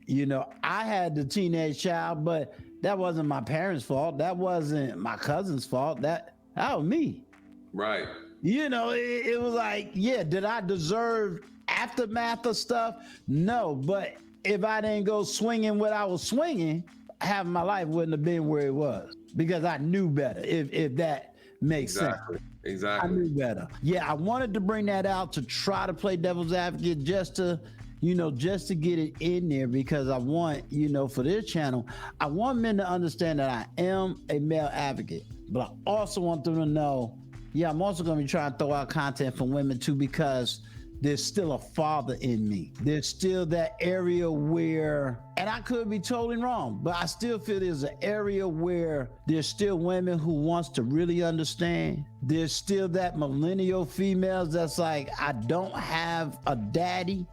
I had the teenage child, but that wasn't my parents' fault. That wasn't my cousin's fault. That was me. Right. It was like, yeah, did I deserve aftermath of stuff? No, but if I didn't go swinging what I was swinging, half my life wouldn't have been where it was because I knew better. If that makes sense. Exactly. I knew better. Yeah, I wanted to bring that out to try to play devil's advocate just to get it in there because I want, for this channel, I want men to understand that I am a male advocate, but I also want them to know, yeah, I'm also going to be trying to throw out content for women too because there's still a father in me. There's still that area where, and I could be totally wrong, but I still feel there's an area where there's still women who wants to really understand. There's still that millennial females that's like, I don't have a daddy.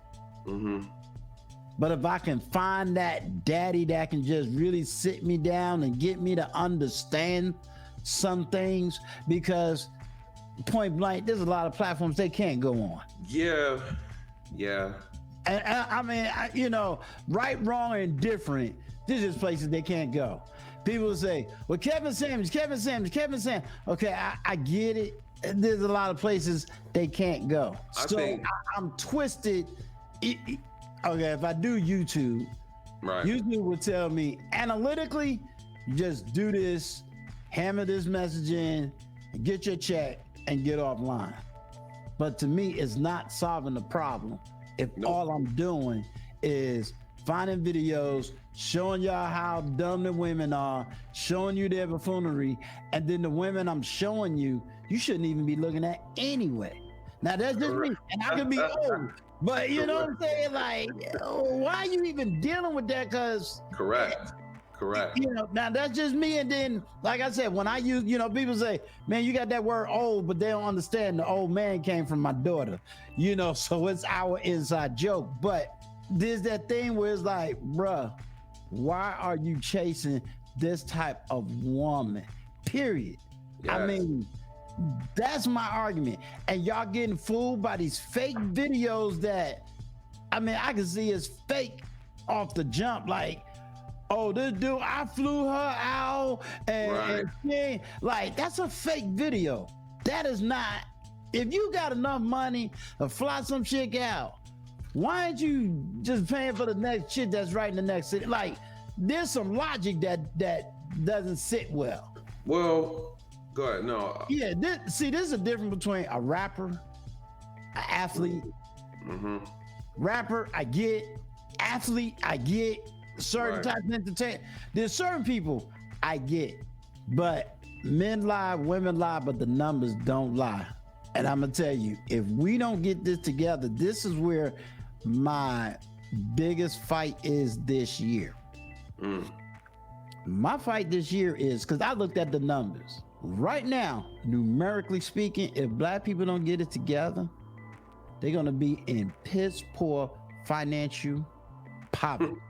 Mm-hmm. But if I can find that daddy that can just really sit me down and get me to understand some things, because point blank, there's a lot of platforms they can't go on. Yeah. And I mean, right, wrong, and different. There's just places they can't go. People say, well, Kevin Samuels. Okay, I get it. There's a lot of places they can't go. I'm twisted. Okay, if I do YouTube, right, YouTube will tell me analytically, just do this, hammer this message in, get your check, and get offline. But to me, it's not solving the problem if all I'm doing is finding videos, showing y'all how dumb the women are, showing you their buffoonery, and then the women I'm showing you shouldn't even be looking at anyway. Now that's just me, and I could be old, but you know what I'm saying? Like, why are you even dealing with that? Because correct. Now that's just me. And then, like I said, when I use, people say, man, you got that word old, but they don't understand the old man came from my daughter, so it's our inside joke. But there's that thing where it's like, bruh, why are you chasing this type of woman? Period. Yes. I mean, that's my argument. And y'all getting fooled by these fake videos that, I mean, I can see it's fake off the jump. Like, oh, this dude, I flew her out, and like, that's a fake video. That is not. If you got enough money to fly some chick out, why aren't you just paying for the next shit that's right in the next city? Like, there's some logic that doesn't sit well. Well, go ahead. No. Yeah, this is a difference between a rapper, an athlete. Mm-hmm. Rapper, I get. Athlete, I get. Certain types of entertainment. There's certain people I get, but men lie, women lie, but the numbers don't lie. And I'm gonna tell you, if we don't get this together, this is where my biggest fight is this year. My fight this year is because I looked at the numbers. Right now, numerically speaking, if black people don't get it together, they're gonna be in piss poor financial poverty.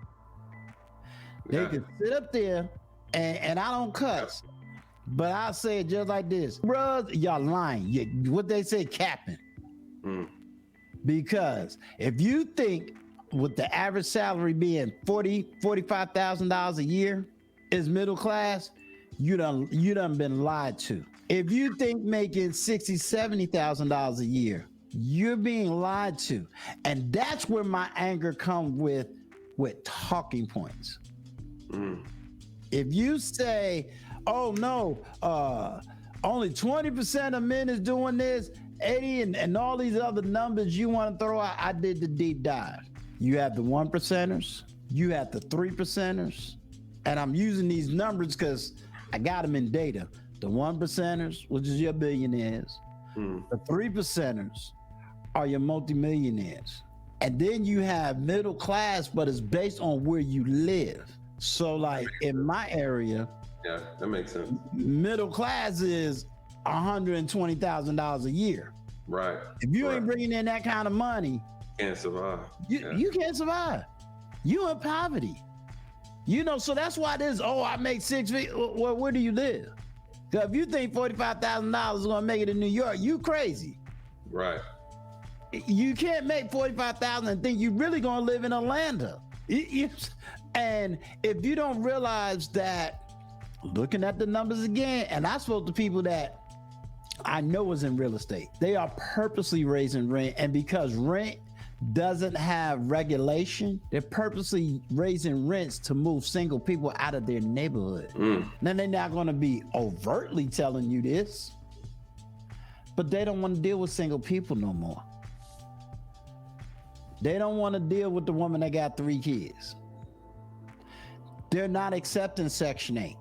They can sit up there and I don't cuss, but I'll say it just like this. Bruh, y'all lying. What they say, capping. Because if you think with the average salary being $45,000 a year is middle class, you done been lied to. If you think making $60,000-$70,000 a year, you're being lied to. And that's where my anger comes with talking points. If you say, oh no, only 20% of men is doing this, 80 and all these other numbers you want to throw out, I did the deep dive. You have the 1%ers, you have the 3%ers, and I'm using these numbers because I got them in data. The 1%ers, which is your billionaires, the 3%ers are your multimillionaires. And then you have middle class, but it's based on where you live. So like in my area, yeah, that makes sense. Middle class is $120,000 a year. Right. If you ain't bringing in that kind of money, can't survive. You can't survive. You in poverty. So that's why I make 6 figures. Well, where do you live? Because if you think $45,000 is gonna make it in New York, you crazy. Right. You can't make $45,000 and think you really gonna live in Atlanta. And if you don't realize that, looking at the numbers again, and I spoke to people that I know is in real estate, they are purposely raising rent. And because rent doesn't have regulation, they're purposely raising rents to move single people out of their neighborhood. Now, they're not going to be overtly telling you this, but they don't want to deal with single people no more. They don't want to deal with the woman that got 3 kids. They're not accepting Section 8.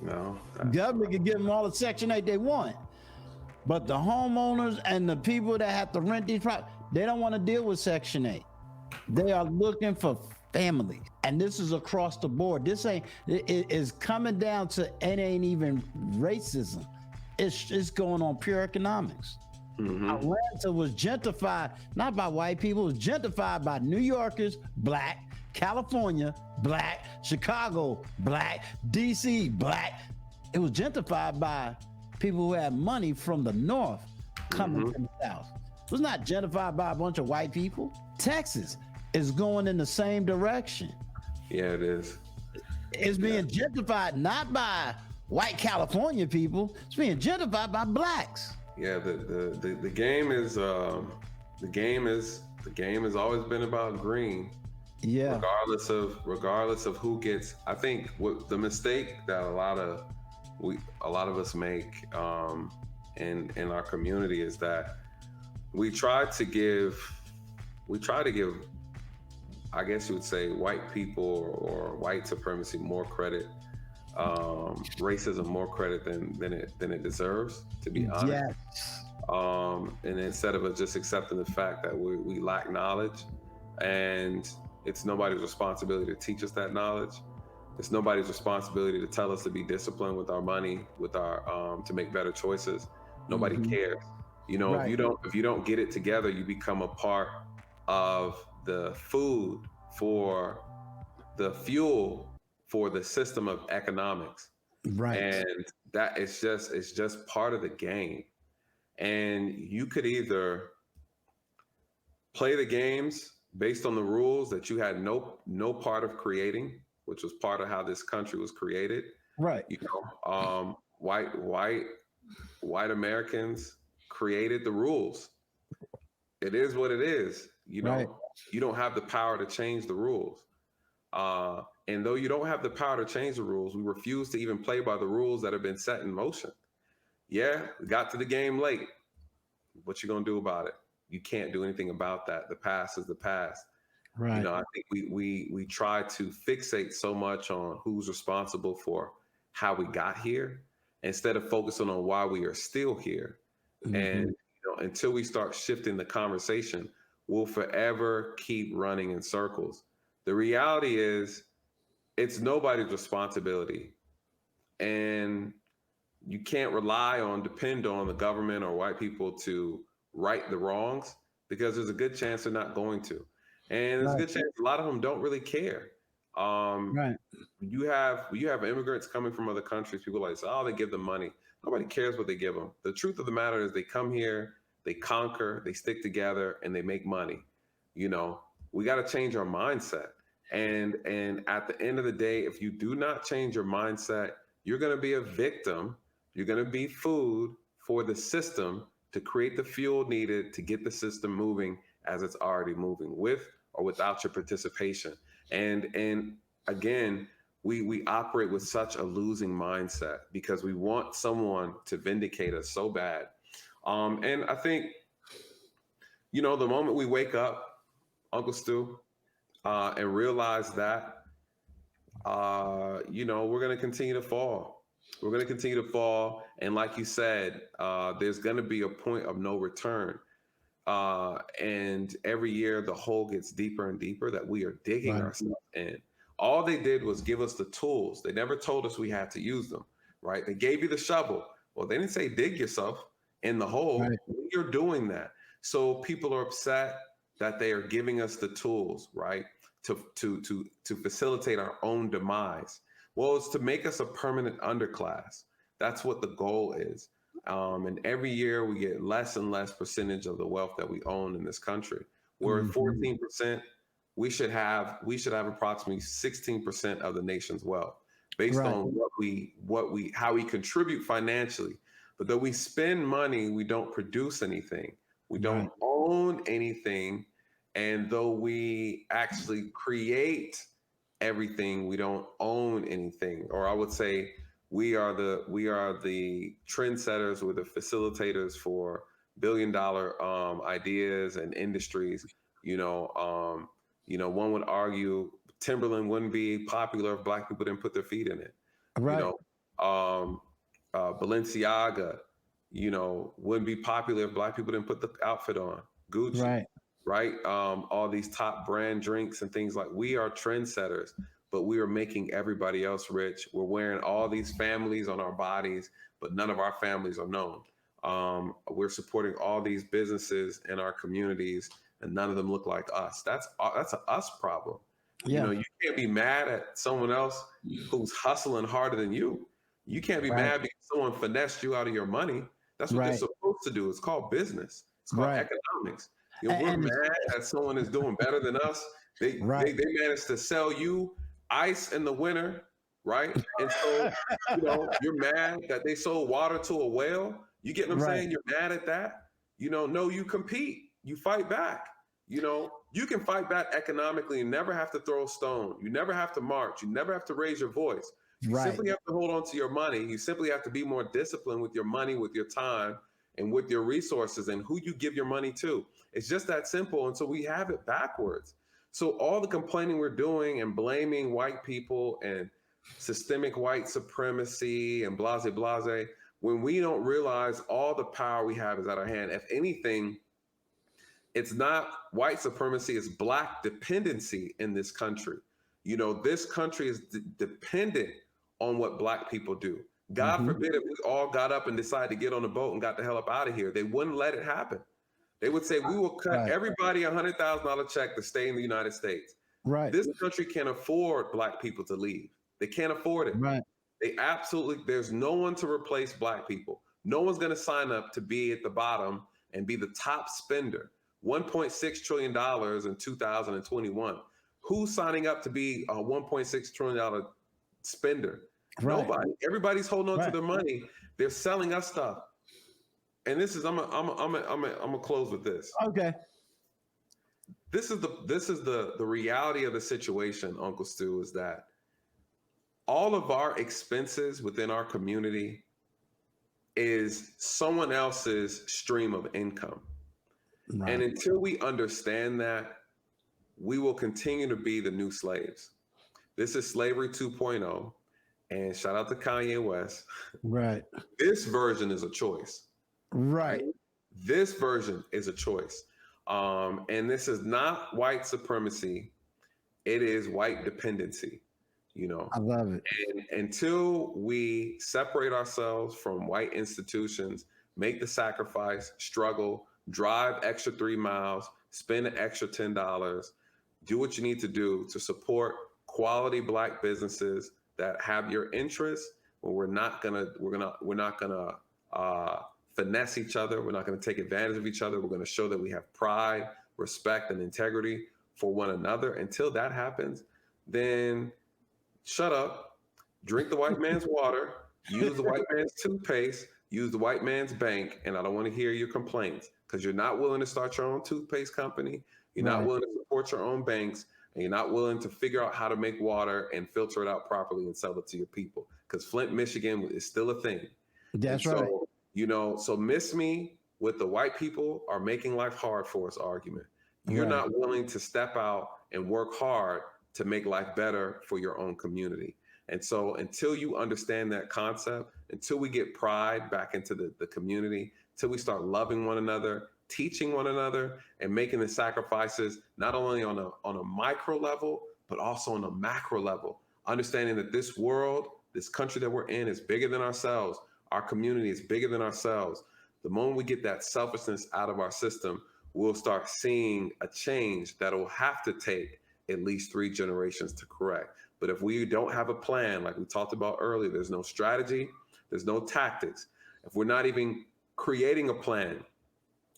No. Government can give them all the Section 8 they want. But the homeowners and the people that have to rent these properties, they don't want to deal with Section 8. They are looking for families. And this is across the board. This ain't, it is coming down to, it ain't even racism. It's going on pure economics. Atlanta was gentrified, not by white people, it was gentrified by New Yorkers, black, California, black, Chicago, black, DC, black. It was gentrified by people who had money from the north coming from the south. It was not gentrified by a bunch of white people. Texas is going in the same direction. Yeah, it is. It's being gentrified not by white California people, it's being gentrified by blacks. Yeah, the game is the game has always been about green. Yeah. Regardless of who gets. I think what the mistake that a lot of us make in our community is that we try to give, I guess you would say, white people or white supremacy more credit, racism more credit than it deserves, to be honest. Yes. And instead of just accepting the fact that we lack knowledge, and it's nobody's responsibility to teach us that knowledge. It's nobody's responsibility to tell us to be disciplined with our money, with our to make better choices. Nobody cares. You know, Right. if you don't get it together, you become a part of the food for the fuel for the system of economics. Right. And that it's just part of the game. And you could either play the games based on the rules that you had no part of creating, which was part of how this country was created. Right. You know, white Americans created the rules. It is what it is. You know, Right. You don't have the power to change the rules. And though you don't have the power to change the rules, we refuse to even play by the rules that have been set in motion. Yeah, we got to the game late. What you gonna do about it? You can't do anything about that. The past is the past. Right. You know, I think we try to fixate so much on who's responsible for how we got here instead of focusing on why we are still here. And you know, until we start shifting the conversation, we'll forever keep running in circles. The reality is, it's nobody's responsibility, and you can't depend on the government or white people to right the wrongs, because there's a good chance they're not going to. And there's a good chance a lot of them don't really care. Right. You have immigrants coming from other countries. People like say, oh, they give them money. Nobody cares what they give them. The truth of the matter is they come here, they conquer, they stick together, and they make money. You know, we got to change our mindset. And at the end of the day, if you do not change your mindset, you're going to be a victim. You're going to be food for the system to create the fuel needed to get the system moving as it's already moving, with or without your participation. And again, we operate with such a losing mindset because we want someone to vindicate us so bad. And I think, you know, the moment we wake up, Uncle Stu, and realize that, you know, we're going to continue to fall. We're going to continue to fall. And like you said, there's going to be a point of no return. And every year the hole gets deeper and deeper that we are digging ourselves in. All they did was give us the tools. They never told us we had to use them, right? They gave you the shovel. Well, they didn't say dig yourself in the hole. Right. You're doing that. So people are upset that they are giving us the tools, right? To facilitate our own demise. Well, it's to make us a permanent underclass. That's what the goal is. And every year we get less and less percentage of the wealth that we own in this country. We're at 14% we should have approximately 16% of the nation's wealth based Right. on how we contribute financially. But though we spend money, we don't produce anything. We don't Right. own anything. And though we actually create everything, we don't own anything. Or I would say we are the trendsetters, we're the facilitators for billion-dollar ideas and industries. You know, one would argue Timberland wouldn't be popular if Black people didn't put their feet in it. You Right. know, Balenciaga, wouldn't be popular if Black people didn't put the outfit on. Gucci, Right. right? All these top brand drinks and things, like, we are trendsetters, but we are making everybody else rich. We're wearing all these families on our bodies, but none of our families are known. We're supporting all these businesses in our communities, and none of them look like us. That's an us problem. Yeah. You can't be mad at someone else who's hustling harder than you. You can't be Right. mad because someone finessed you out of your money. That's what they're Right. supposed to do. It's called business. It's called Right. economics. We're And mad that someone is doing better than us. They right. managed to sell you ice in the winter, right? And so, you're mad that they sold water to a whale. You get what I'm Right. saying? You're mad at that. No, you compete. You fight back. You can fight back economically and never have to throw a stone. You never have to march. You never have to raise your voice. You Right. simply have to hold on to your money. You simply have to be more disciplined with your money, with your time, and with your resources, and who you give your money to. It's just that simple. And so we have it backwards. So all the complaining we're doing and blaming white people and systemic white supremacy and blase blase, when we don't realize all the power we have is at our hand. If anything, it's not white supremacy, it's Black dependency in this country. This country is dependent on what Black people do. God Mhm. forbid if we all got up and decided to get on a boat and got the hell up out of here. They wouldn't let it happen. They would say, we will cut Right. everybody $100,000 check to stay in the United States. Right. This country can't afford Black people to leave. They can't afford it. Right. There's no one to replace Black people. No one's going to sign up to be at the bottom and be the top spender. $1.6 trillion in 2021. Who's signing up to be a $1.6 trillion spender? Right. Nobody. Everybody's holding on to Right. their money. They're selling us stuff. And this is, I'm gonna close with this. Okay. This is the reality of the situation, Uncle Stu, is that all of our expenses within our community is someone else's stream of income. Right. And until we understand that, we will continue to be the new slaves. This is Slavery 2.0. And shout out to Kanye West. Right. This version is a choice. Right. This version is a choice. And this is not white supremacy. It is white dependency. I love it. And until we separate ourselves from white institutions, make the sacrifice, struggle, drive extra 3 miles, spend an extra $10, do what you need to do to support quality Black businesses that have your interests. Well, we're not gonna finesse each other. We're not gonna take advantage of each other. We're gonna show that we have pride, respect, and integrity for one another. Until that happens, then shut up, drink the white man's water, use the white man's toothpaste, use the white man's bank, and I don't want to hear your complaints, because you're not willing to start your own toothpaste company. You're not Right. willing to support your own banks, and you're not willing to figure out how to make water and filter it out properly and sell it to your people. Because Flint, Michigan is still a thing. That's And right. so, so miss me with the white people are making life hard for us argument. You're Right. not willing to step out and work hard to make life better for your own community. And so until you understand that concept, until we get pride back into the community, until we start loving one another, teaching one another, and making the sacrifices, not only on a micro level, but also on a macro level, understanding that this world, this country that we're in, is bigger than ourselves. Our community is bigger than ourselves. The moment we get that selfishness out of our system, we'll start seeing a change that will have to take at least 3 generations to correct. But if we don't have a plan, like we talked about earlier, there's no strategy, there's no tactics. If we're not even creating a plan,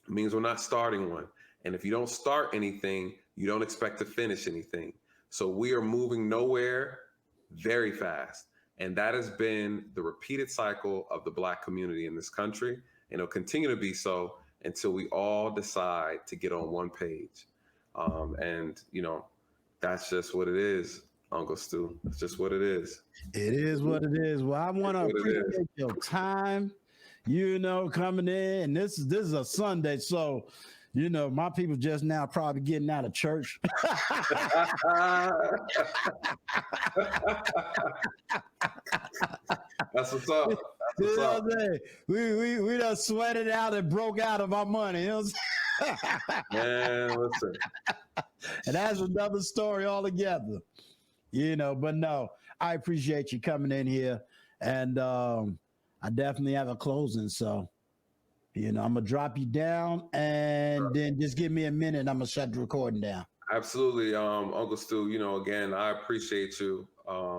it means we're not starting one. And if you don't start anything, You don't expect to finish anything. So we are moving nowhere very fast. And that has been the repeated cycle of the Black community in this country. And it'll continue to be so until we all decide to get on one page. And, you know, that's just what it is, Uncle Stu. It's just what it is. It is what it is. Well, I want to appreciate your time, you know, coming in. And this is a Sunday, so you know, my people just now probably getting out of church. That's what's up. That's what's up. We done sweated out and broke out of our money. You know what I'm saying? Man, listen. And that's another story altogether. You know, but no, I appreciate you coming in here. And I definitely have a closing. So, you know, I'm going to drop you down and then just give me a minute and I'm going to shut the recording down. Absolutely. Uncle Stu, you know, again, I appreciate you.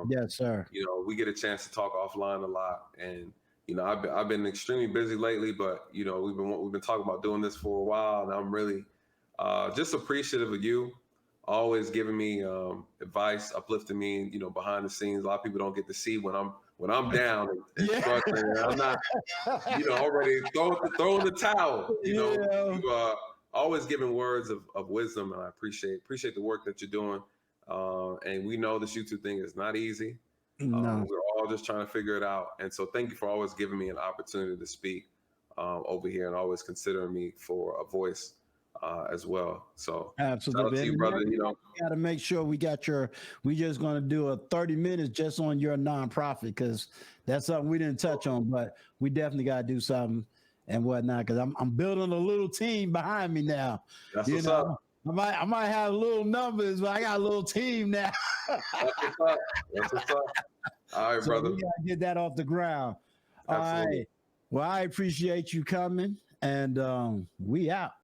Yes, sir. You know, we get a chance to talk offline a lot. And, you know, I've been extremely busy lately, but, you know, we've been talking about doing this for a while. And I'm really just appreciative of you. Always giving me advice, uplifting me, you know, behind the scenes. A lot of people don't get to see when I'm down and struggling. And I'm not, you know, already throwing the towel. You know, you've always giving words of wisdom, and I appreciate the work that you're doing. And we know this YouTube thing is not easy. No. We're all just trying to figure it out. And so thank you for always giving me an opportunity to speak over here and always considering me for a voice. As well. So absolutely, to you, brother. You know, we got to make sure we just going to do a 30 minutes just on your nonprofit, because that's something we didn't touch on, but we definitely got to do something and whatnot, because I'm building a little team behind me now. That's what's up. I might have little numbers, but I got a little team now. That's what's up. That's what's up. All right, so brother. We got to get that off the ground. Absolutely. All right. Well, I appreciate you coming, and we out.